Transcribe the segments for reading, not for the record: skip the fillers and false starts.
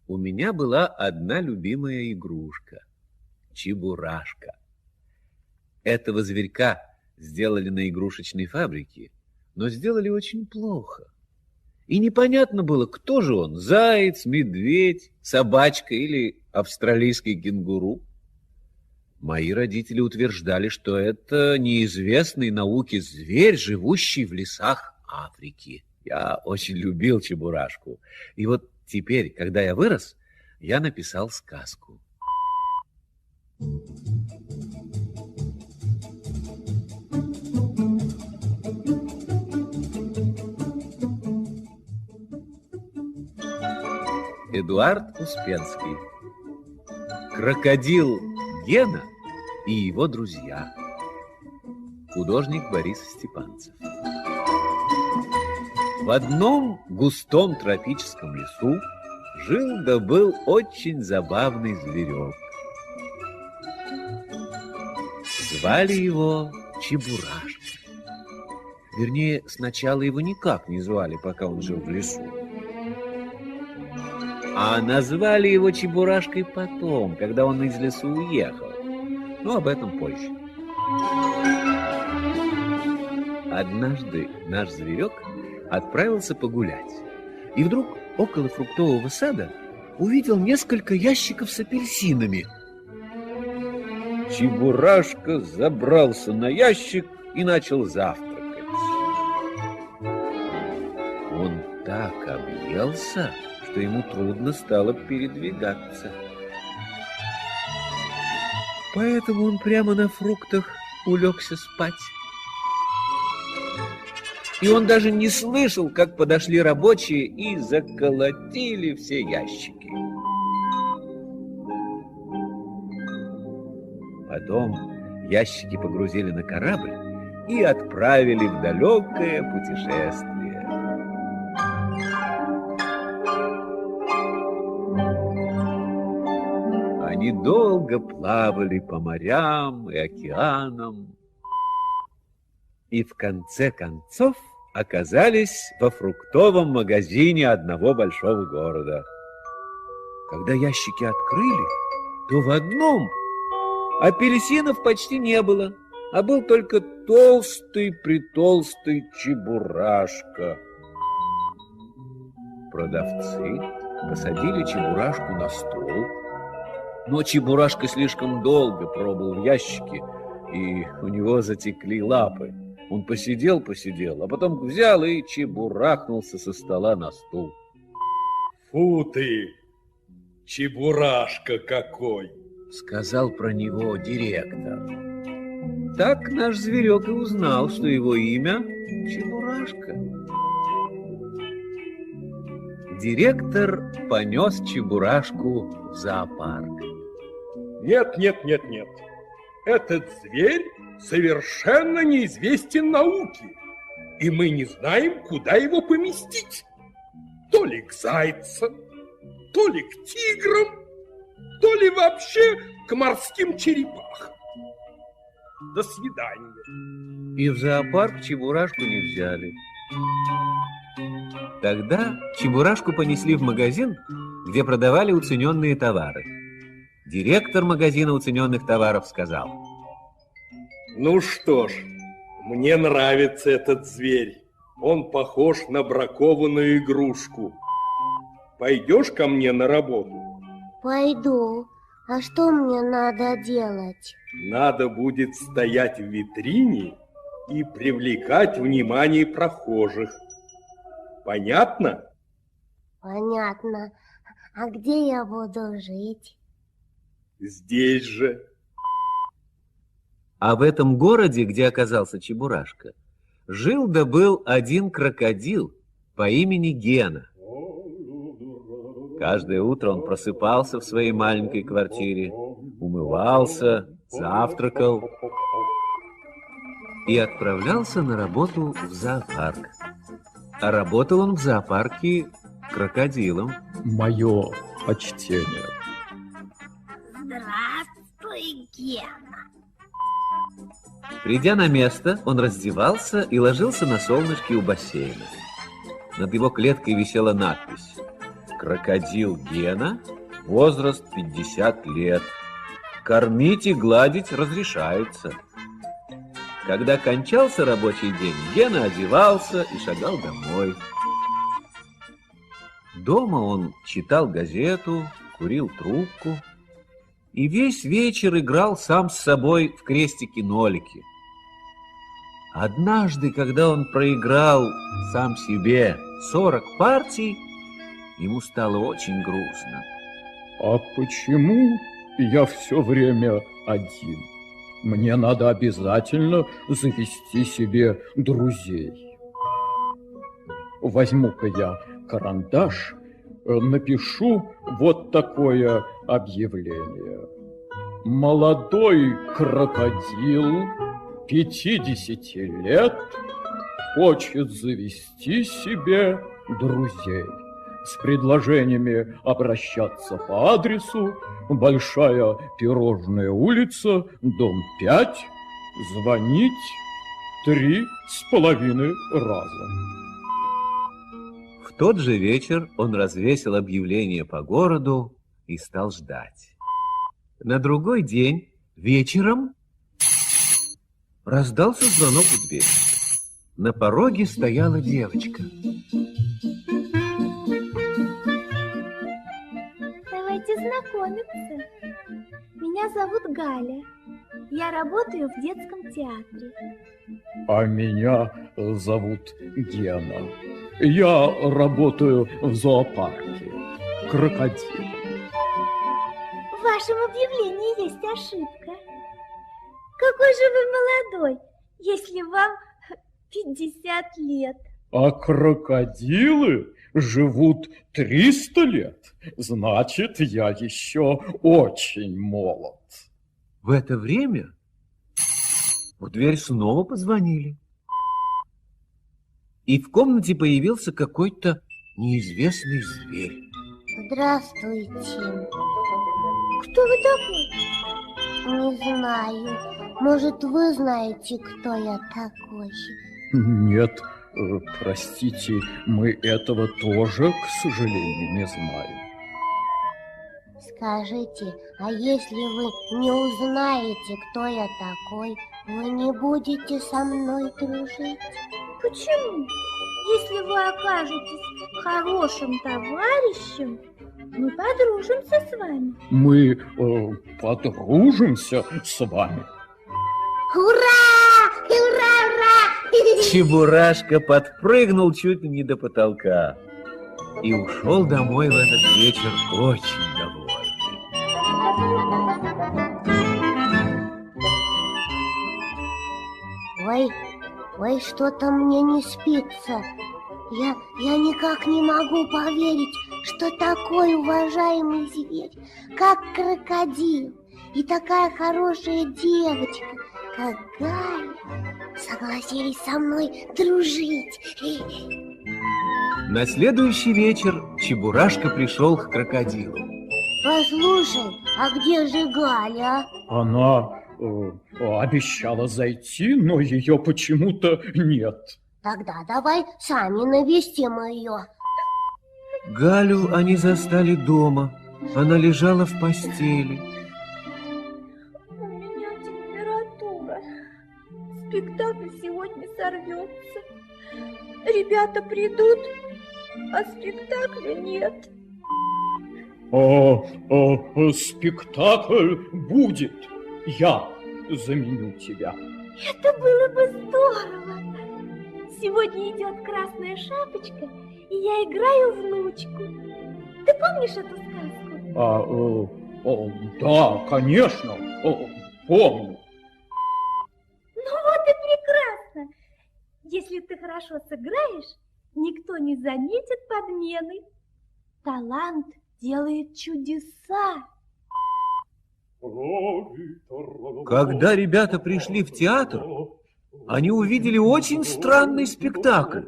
У меня была одна любимая игрушка — чебурашка. Этого зверька сделали на игрушечной фабрике, но сделали очень плохо. И непонятно было, кто же он — заяц, медведь, собачка или австралийский кенгуру. Мои родители утверждали, что это неизвестный науке зверь, живущий в лесах Африки. Я очень любил чебурашку. И вот теперь, когда я вырос, я написал сказку. Эдуард Успенский. Крокодил Гена и его друзья. Художник Борис Степанцев. В одном густом тропическом лесу жил да был очень забавный зверек. Звали его Чебурашка. Вернее, сначала его никак не звали, пока он жил в лесу. А назвали его Чебурашкой потом, когда он из лесу уехал. Но об этом позже. Однажды наш зверек отправился погулять. И вдруг около фруктового сада увидел несколько ящиков с апельсинами. Чебурашка забрался на ящик и начал завтракать. Он так объелся, что ему трудно стало передвигаться. Поэтому он прямо на фруктах улегся спать. И он даже не слышал, как подошли рабочие и заколотили все ящики. Потом ящики погрузили на корабль и отправили в далекое путешествие. Они долго плавали по морям и океанам, и в конце концов оказались во фруктовом магазине одного большого города. Когда ящики открыли, то в одном апельсинов почти не было, а был только толстый-притолстый Чебурашка. Продавцы посадили Чебурашку на стол, но Чебурашка слишком долго пробыл в ящике, и у него затекли лапы. Он посидел, а потом взял и чебурахнулся со стола на стул. Фу ты, Чебурашка какой! Сказал про него директор. Так наш зверек и узнал, что его имя Чебурашка. Директор понес Чебурашку в зоопарк. Нет. Этот зверь совершенно неизвестен науке, и мы не знаем, куда его поместить. То ли к зайцам, то ли к тиграм, то ли вообще к морским черепахам. До свидания. И в зоопарк Чебурашку не взяли. Тогда Чебурашку понесли в магазин, где продавали уцененные товары. Директор магазина уцененных товаров сказал: ну что ж, мне нравится этот зверь. Он похож на бракованную игрушку. Пойдешь ко мне на работу? Пойду. А что мне надо делать? Надо будет стоять в витрине и привлекать внимание прохожих. Понятно? Понятно. А где я буду жить? Здесь же. А в этом городе, где оказался Чебурашка, жил да был один крокодил по имени Гена. Каждое утро он просыпался в своей маленькой квартире, умывался, завтракал и отправлялся на работу в зоопарк. А работал он в зоопарке крокодилом. Мое почтение. Здравствуй, Гена. Придя на место, он раздевался и ложился на солнышке у бассейна. Над его клеткой висела надпись: Крокодил Гена, возраст 50 лет. Кормить и гладить разрешается. Когда кончался рабочий день, Гена одевался и шагал домой. Дома он читал газету, курил трубку и весь вечер играл сам с собой в крестики-нолики. Однажды, когда он проиграл сам себе 40 партий, ему стало очень грустно. А почему я все время один? Мне надо обязательно завести себе друзей. Возьму-ка я карандаш, напишу вот такое объявление. Молодой крокодил 50 лет хочет завести себе друзей. С предложениями обращаться по адресу: Большая Пирожная улица, дом 5, звонить 3,5 раза. В тот же вечер он развесил объявление по городу и стал ждать. На другой день вечером раздался звонок в дверь. На пороге стояла девочка. Давайте знакомиться. Меня зовут Галя. Я работаю в детском театре. А меня зовут Гена. Я работаю в зоопарке. Крокодил. В вашем объявлении есть ошибка. Какой же вы молодой, если вам 50 лет? А крокодилы живут 300 лет. Значит, я еще очень молод. В это время в дверь снова позвонили. И в комнате появился какой-то неизвестный зверь. Здравствуйте. Кто вы такой? Не знаю. Может, вы знаете, кто я такой? Нет, простите, мы этого тоже, к сожалению, не знаем. Скажите, а если вы не узнаете, кто я такой, вы не будете со мной дружить? Почему? Если вы окажетесь хорошим товарищем, мы подружимся с вами. Мы подружимся с вами. Ура! Ура, ура! Чебурашка подпрыгнул чуть ли не до потолка и ушел домой в этот вечер очень довольный. Ой, что-то мне не спится. Я никак не могу поверить, что такой уважаемый зверь, как крокодил, и такая хорошая девочка, как Галя, согласились со мной дружить. На следующий вечер Чебурашка пришел к крокодилу. Послушай, а где же Галя? Она обещала зайти, но ее почему-то нет. Тогда давай сами навестим ее. Галю они застали дома. Она лежала в постели. У меня температура. Спектакль сегодня сорвется. Ребята придут, а спектакля нет. Спектакль будет. Я заменю тебя. Это было бы здорово. Сегодня идет «Красная шапочка», и я играю внучку. Ты помнишь эту сказку? Да, конечно, помню. Ну вот и прекрасно. Если ты хорошо сыграешь, никто не заметит подмены. Талант делает чудеса. Когда ребята пришли в театр, они увидели очень странный спектакль.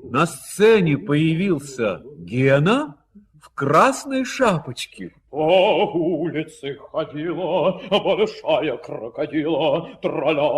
На сцене появился Гена в красной шапочке. По улице ходила большая крокодила, траля,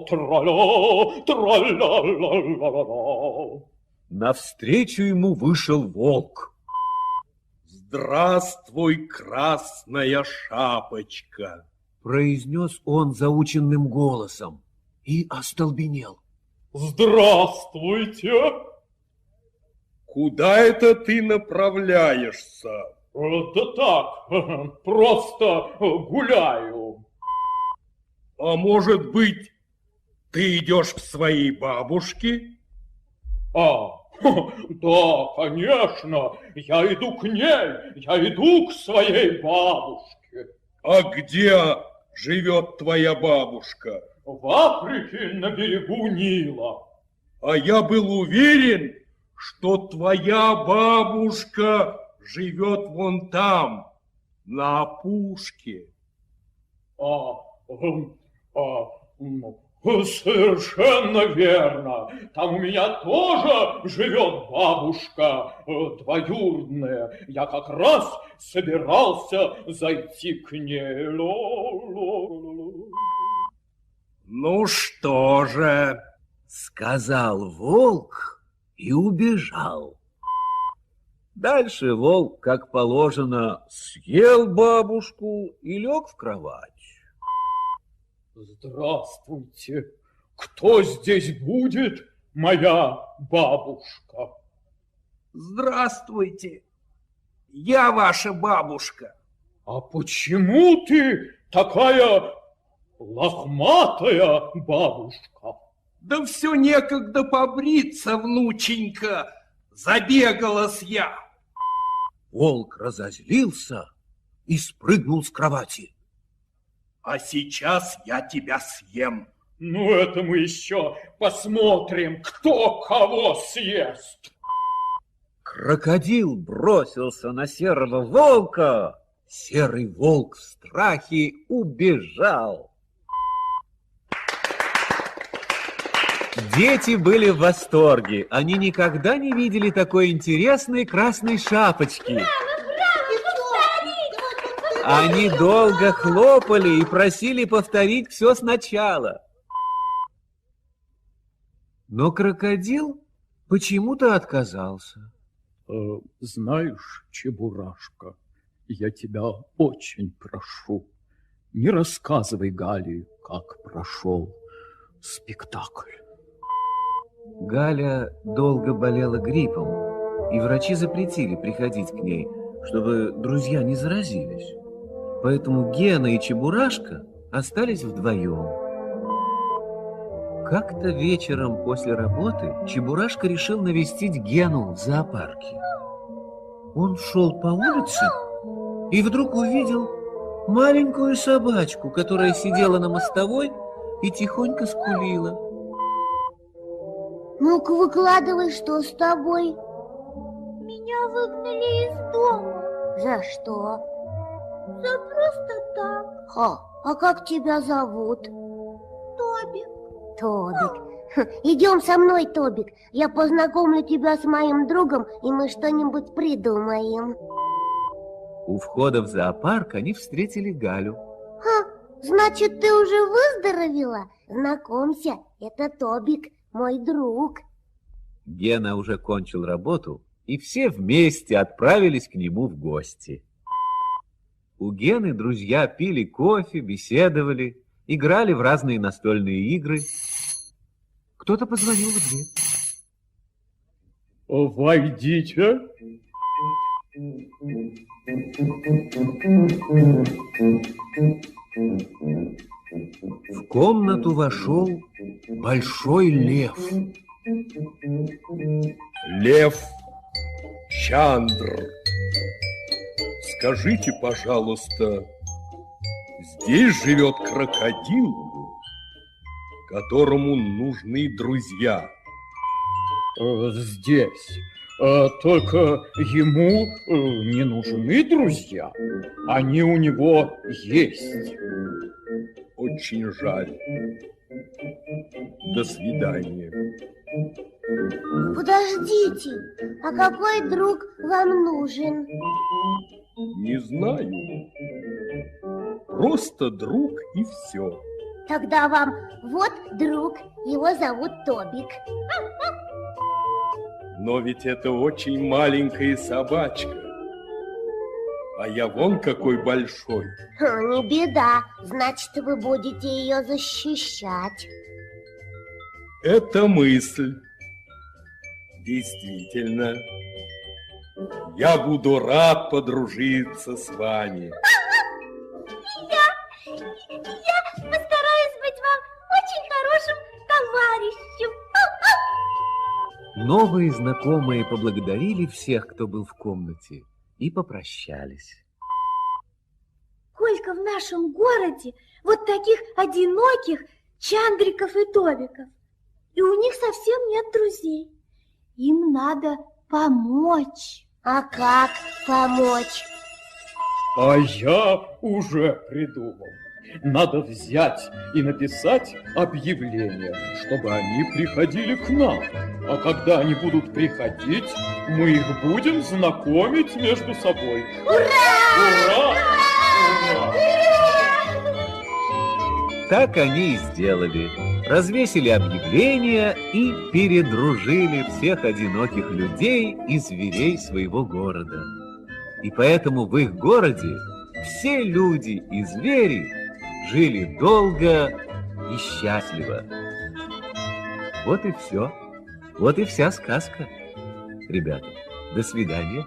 траля, траля-ла-ла-ла-ла. Навстречу ему вышел волк. Здравствуй, красная шапочка. Произнес он заученным голосом и остолбенел. Здравствуйте. Куда это ты направляешься? Да так, просто гуляю. А может быть, ты идешь к своей бабушке? Да, конечно, я иду к ней, я иду к своей бабушке. А где живет твоя бабушка? В Африке на берегу Нила. А я был уверен, что твоя бабушка живет вон там, на опушке. Совершенно верно. Там у меня тоже живет бабушка двоюродная. Я как раз собирался зайти к ней. Ну что же, Сказал волк и убежал. Дальше волк, как положено, съел бабушку и лег в кровать. Здравствуйте. Кто здесь будет? Моя бабушка. здравствуйте, я ваша бабушка. А почему ты такая лохматая бабушка? Да все некогда побриться, внученька, забегалась я. Волк разозлился и спрыгнул с кровати. А сейчас я тебя съем. Ну, это мы еще посмотрим, кто кого съест. Крокодил бросился на серого волка. Серый волк в страхе убежал. Дети были в восторге. Они никогда не видели такой интересной красной шапочки. Они долго хлопали и просили повторить все сначала. Но крокодил почему-то отказался. Знаешь, Чебурашка, я тебя очень прошу, не рассказывай Гале, как прошел спектакль. Галя долго болела гриппом, и врачи запретили приходить к ней, чтобы друзья не заразились. Поэтому Гена и Чебурашка остались вдвоем. Как-то вечером после работы Чебурашка решил навестить Гену в зоопарке. Он шел по улице и вдруг увидел маленькую собачку, которая сидела на мостовой и тихонько скулила. Ну-ка, выкладывай, что с тобой? Меня выгнали из дома. За что? За просто так. А как тебя зовут? Тобик. Тобик. Идем со мной, Тобик. Я познакомлю тебя с моим другом, и мы что-нибудь придумаем. У входа в зоопарк они встретили Галю. Значит, ты уже выздоровела? Знакомься, это Тобик, мой друг. Гена уже кончил работу, и все вместе отправились к нему в гости. У Гены друзья пили кофе, беседовали, играли в разные настольные игры. Кто-то позвонил в дверь. Войдите. В комнату вошел большой лев. Лев Чандр, скажите, пожалуйста, здесь живет крокодил, которому нужны друзья? Здесь. Только ему не нужны друзья. Они у него есть. Очень жаль. До свидания. Подождите, а какой друг вам нужен? Не знаю. Просто друг и все. Тогда вам вот друг, его зовут Тобик. Но ведь это очень маленькая собачка. а я вон какой большой. Не беда, значит, вы будете ее защищать. Это мысль. Действительно, я буду рад подружиться с вами. Я постараюсь быть вам очень хорошим товарищем. Новые знакомые поблагодарили всех, кто был в комнате, и попрощались. Сколько в нашем городе вот таких одиноких Чандриков и Тобиков. И у них совсем нет друзей. Им надо помочь. А как помочь? А я уже придумал. Надо взять и написать объявление, чтобы они приходили к нам. А когда они будут приходить, мы их будем знакомить между собой. Ура! Ура! Ура! Так они и сделали. Развесили объявления и передружили всех одиноких людей и зверей своего города. И поэтому в их городе все люди и звери жили долго и счастливо. Вот и все. Вот и вся сказка. Ребята, до свидания.